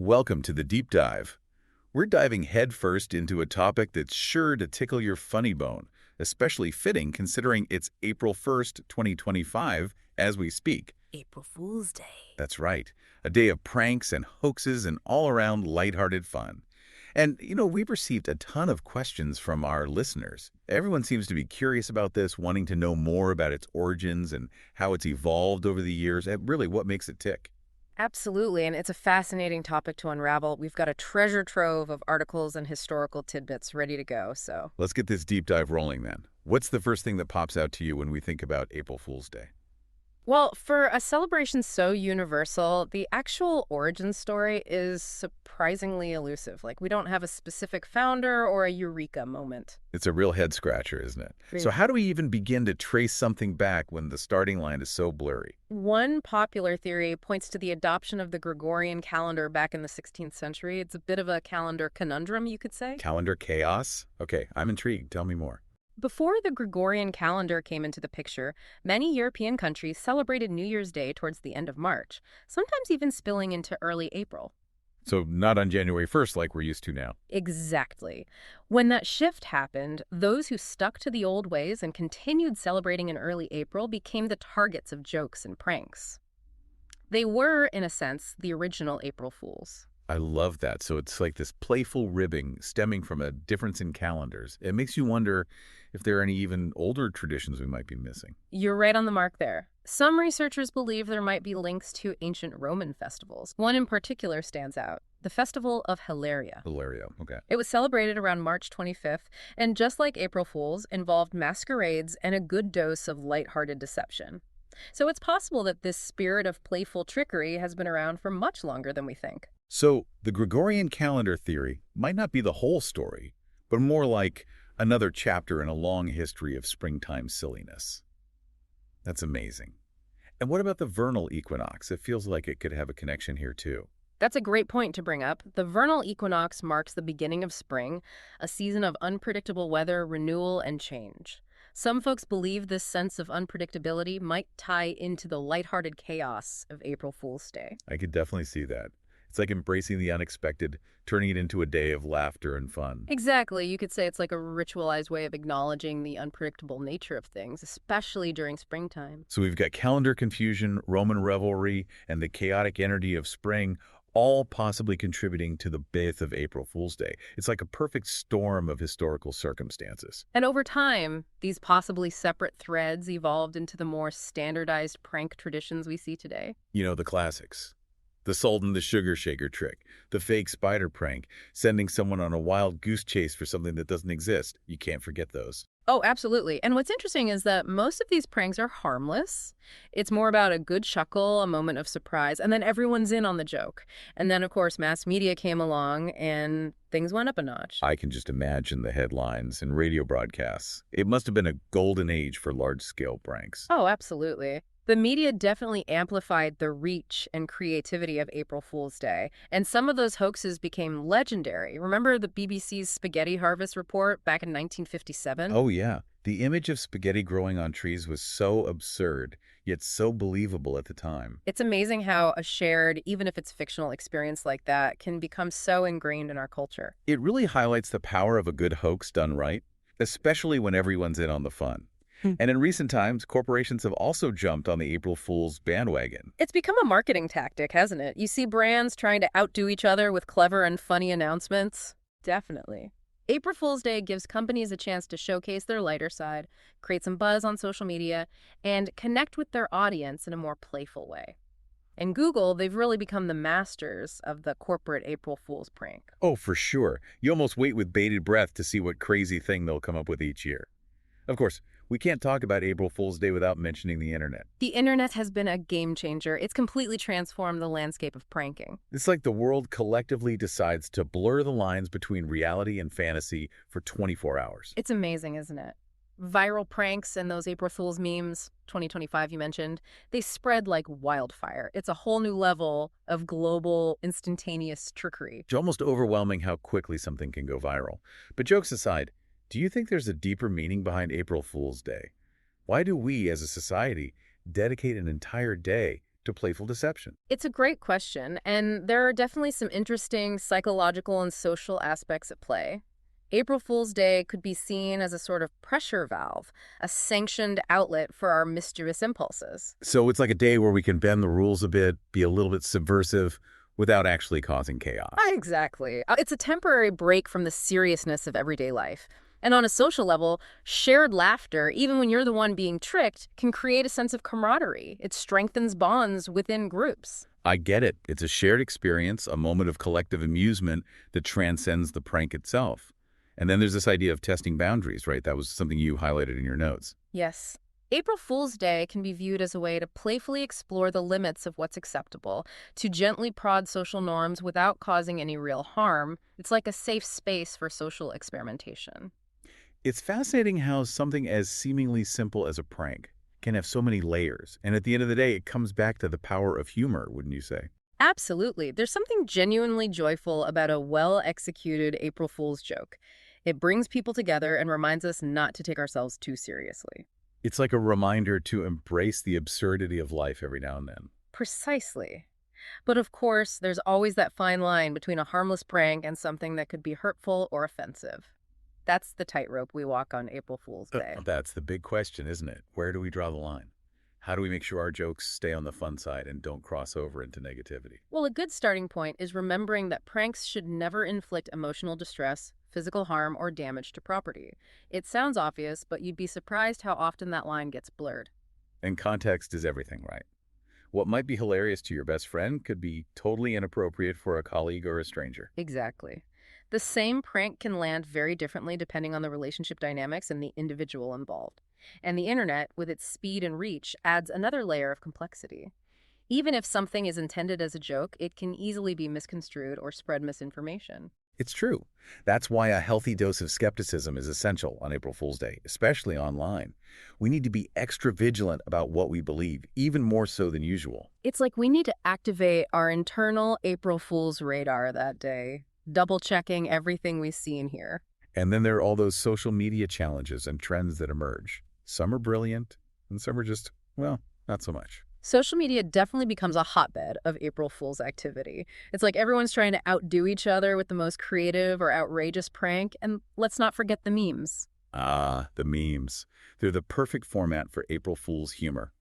Welcome to the Deep Dive. We're diving headfirst into a topic that's sure to tickle your funny bone, especially fitting considering it's April 1st, 2025, as we speak. April Fool's Day. That's right, a day of pranks and hoaxes and all-around lighthearted fun. And, we've received a ton of questions from our listeners. Everyone seems to be curious about this, wanting to know more about its origins and how it's evolved over the years, and really what makes it tick. Absolutely, and it's a fascinating topic to unravel. We've got a treasure trove of articles and historical tidbits ready to go, so. Let's get this deep dive rolling then. What's the first thing that pops out to you when we think about April Fool's Day? Well, for a celebration so universal, the actual origin story is surprisingly elusive. Like, we don't have a specific founder or a eureka moment. It's a real head scratcher, isn't it? Really. So how do we even begin to trace something back when the starting line is so blurry? One popular theory points to the adoption of the Gregorian calendar back in the 16th century. It's a bit of a calendar conundrum, you could say. Calendar chaos? Okay, I'm intrigued. Tell me more. Before the Gregorian calendar came into the picture, many European countries celebrated New Year's Day towards the end of March, sometimes even spilling into early April. So not on January 1st like we're used to now. Exactly. When that shift happened, those who stuck to the old ways and continued celebrating in early April became the targets of jokes and pranks. They were, in a sense, the original April Fools. I love that. So it's like this playful ribbing stemming from a difference in calendars. It makes you wonder if there are any even older traditions we might be missing. You're right on the mark there. Some researchers believe there might be links to ancient Roman festivals. One in particular stands out, the Festival of Hilaria. Hilaria, okay. It was celebrated around March 25th, and just like April Fools, involved masquerades and a good dose of lighthearted deception. So it's possible that this spirit of playful trickery has been around for much longer than we think. So the Gregorian calendar theory might not be the whole story, but more like another chapter in a long history of springtime silliness. That's amazing. And what about the vernal equinox? It feels like it could have a connection here too. That's a great point to bring up. The vernal equinox marks the beginning of spring, a season of unpredictable weather, renewal, and change. Some folks believe this sense of unpredictability might tie into the lighthearted chaos of April Fool's Day. I could definitely see that. It's like embracing the unexpected, turning it into a day of laughter and fun. Exactly. You could say it's like a ritualized way of acknowledging the unpredictable nature of things, especially during springtime. So we've got calendar confusion, Roman revelry, and the chaotic energy of spring, all possibly contributing to the birth of April Fool's Day. It's like a perfect storm of historical circumstances. And over time, these possibly separate threads evolved into the more standardized prank traditions we see today. You know, the classics. The salt and the sugar shaker trick, the fake spider prank, sending someone on a wild goose chase for something that doesn't exist. You can't forget those. Oh, absolutely. And what's interesting is that most of these pranks are harmless. It's more about a good chuckle, a moment of surprise, and then everyone's in on the joke. And then, of course, mass media came along and things went up a notch. I can just imagine the headlines and radio broadcasts. It must have been a golden age for large-scale pranks. Oh, absolutely. The media definitely amplified the reach and creativity of April Fool's Day, and some of those hoaxes became legendary. Remember the BBC's spaghetti harvest report back in 1957? Oh, yeah. The image of spaghetti growing on trees was so absurd, yet so believable at the time. It's amazing how a shared, even if it's fictional experience like that, can become so ingrained in our culture. It really highlights the power of a good hoax done right, especially when everyone's in on the fun. And in recent times, corporations have also jumped on the April Fool's bandwagon. It's become a marketing tactic, hasn't it? You see brands trying to outdo each other with clever and funny announcements. Definitely. April Fool's Day gives companies a chance to showcase their lighter side, create some buzz on social media, and connect with their audience in a more playful way. And Google, they've really become the masters of the corporate April Fool's prank. Oh, for sure. You almost wait with bated breath to see what crazy thing they'll come up with each year. Of course, we can't talk about April Fool's Day without mentioning the internet. The internet has been a game changer. It's completely transformed the landscape of pranking. It's like the world collectively decides to blur the lines between reality and fantasy for 24 hours. It's amazing, isn't it? Viral pranks and those April Fool's memes, 2025 you mentioned, they spread like wildfire. It's a whole new level of global, instantaneous trickery. It's almost overwhelming how quickly something can go viral. But jokes aside, do you think there's a deeper meaning behind April Fool's Day? Why do we, as a society, dedicate an entire day to playful deception? It's a great question, and there are definitely some interesting psychological and social aspects at play. April Fool's Day could be seen as a sort of pressure valve, a sanctioned outlet for our mischievous impulses. So it's like a day where we can bend the rules a bit, be a little bit subversive, without actually causing chaos. Exactly. It's a temporary break from the seriousness of everyday life. And on a social level, shared laughter, even when you're the one being tricked, can create a sense of camaraderie. It strengthens bonds within groups. I get it. It's a shared experience, a moment of collective amusement that transcends the prank itself. And then there's this idea of testing boundaries, right? That was something you highlighted in your notes. Yes. April Fool's Day can be viewed as a way to playfully explore the limits of what's acceptable, to gently prod social norms without causing any real harm. It's like a safe space for social experimentation. It's fascinating how something as seemingly simple as a prank can have so many layers. And at the end of the day, it comes back to the power of humor, wouldn't you say? Absolutely. There's something genuinely joyful about a well-executed April Fool's joke. It brings people together and reminds us not to take ourselves too seriously. It's like a reminder to embrace the absurdity of life every now and then. Precisely. But of course, there's always that fine line between a harmless prank and something that could be hurtful or offensive. That's the tightrope we walk on April Fool's Day. That's the big question, isn't it? Where do we draw the line? How do we make sure our jokes stay on the fun side and don't cross over into negativity? Well, a good starting point is remembering that pranks should never inflict emotional distress, physical harm, or damage to property. It sounds obvious, but you'd be surprised how often that line gets blurred. And context is everything, right? What might be hilarious to your best friend could be totally inappropriate for a colleague or a stranger. Exactly. The same prank can land very differently depending on the relationship dynamics and the individual involved. And the internet, with its speed and reach, adds another layer of complexity. Even if something is intended as a joke, it can easily be misconstrued or spread misinformation. It's true. That's why a healthy dose of skepticism is essential on April Fool's Day, especially online. We need to be extra vigilant about what we believe, even more so than usual. It's like we need to activate our internal April Fool's radar that day, double-checking everything we see and hear. And then there are all those social media challenges and trends that emerge. Some are brilliant, and some are just, well, not so much. Social media definitely becomes a hotbed of April Fool's activity. It's like everyone's trying to outdo each other with the most creative or outrageous prank, and let's not forget the memes. Ah, the memes. They're the perfect format for April Fool's humor.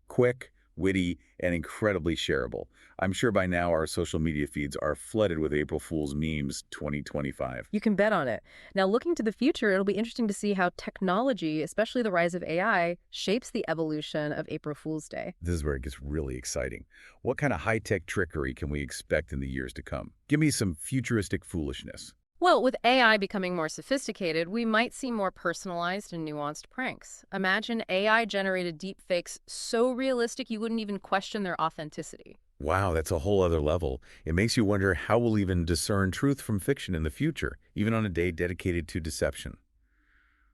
Quick, witty, and incredibly shareable. I'm sure by now our social media feeds are flooded with April Fool's memes 2025. You can bet on it. Now, looking to the future, it'll be interesting to see how technology, especially the rise of AI, shapes the evolution of April Fool's Day. This is where it gets really exciting. What kind of high-tech trickery can we expect in the years to come? Give me some futuristic foolishness. Well, with AI becoming more sophisticated, we might see more personalized and nuanced pranks. Imagine AI-generated deepfakes so realistic you wouldn't even question their authenticity. Wow, that's a whole other level. It makes you wonder how we'll even discern truth from fiction in the future, even on a day dedicated to deception.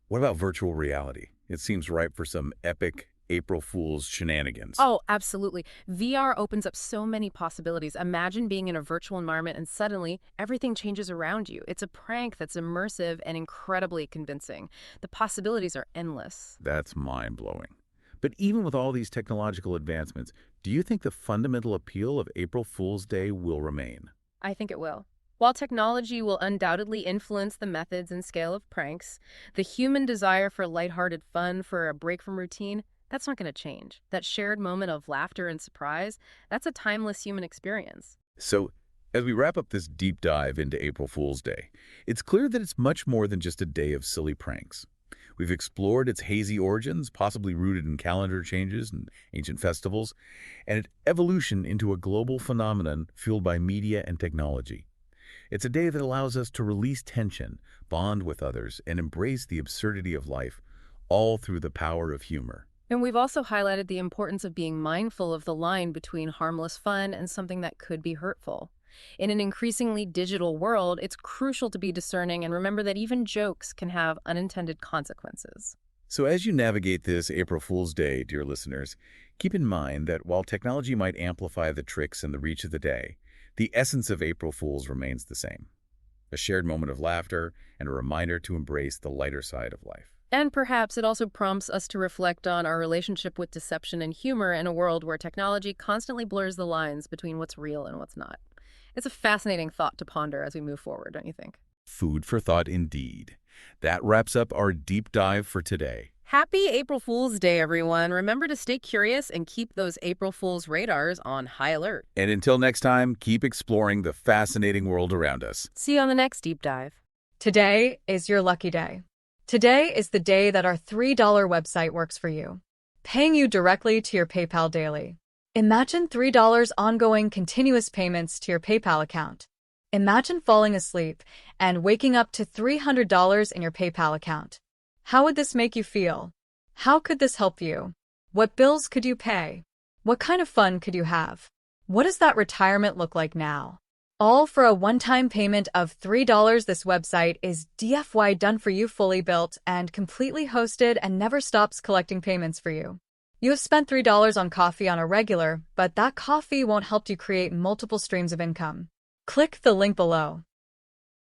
What about virtual reality? It seems ripe for some epic April Fool's shenanigans. Oh, absolutely. VR opens up so many possibilities. Imagine being in a virtual environment and suddenly everything changes around you. It's a prank that's immersive and incredibly convincing. The possibilities are endless. That's mind-blowing. But even with all these technological advancements, do you think the fundamental appeal of April Fool's Day will remain? I think it will. While technology will undoubtedly influence the methods and scale of pranks, the human desire for lighthearted fun, for a break from routine, that's not going to change. That shared moment of laughter and surprise, that's a timeless human experience. So, as we wrap up this deep dive into April Fool's Day, it's clear that it's much more than just a day of silly pranks. We've explored its hazy origins, possibly rooted in calendar changes and ancient festivals, and its evolution into a global phenomenon fueled by media and technology. It's a day that allows us to release tension, bond with others, and embrace the absurdity of life, all through the power of humor. And we've also highlighted the importance of being mindful of the line between harmless fun and something that could be hurtful. In an increasingly digital world, it's crucial to be discerning and remember that even jokes can have unintended consequences. So as you navigate this April Fool's Day, dear listeners, keep in mind that while technology might amplify the tricks and the reach of the day, the essence of April Fool's remains the same. A shared moment of laughter and a reminder to embrace the lighter side of life. And perhaps it also prompts us to reflect on our relationship with deception and humor in a world where technology constantly blurs the lines between what's real and what's not. It's a fascinating thought to ponder as we move forward, don't you think? Food for thought indeed. That wraps up our deep dive for today. Happy April Fool's Day, everyone. Remember to stay curious and keep those April Fool's radars on high alert. And until next time, keep exploring the fascinating world around us. See you on the next deep dive. Today is your lucky day. Today is the day that our $3 website works for you, paying you directly to your PayPal daily. Imagine $3 ongoing continuous payments to your PayPal account. Imagine falling asleep and waking up to $300 in your PayPal account. How would this make you feel? How could this help you? What bills could you pay? What kind of fun could you have? What does that retirement look like now? All for a one-time payment of $3. This website is DFY done for you, fully built and completely hosted, and never stops collecting payments for you. You have spent $3 on coffee on a regular, but that coffee won't help you create multiple streams of income. Click the link below.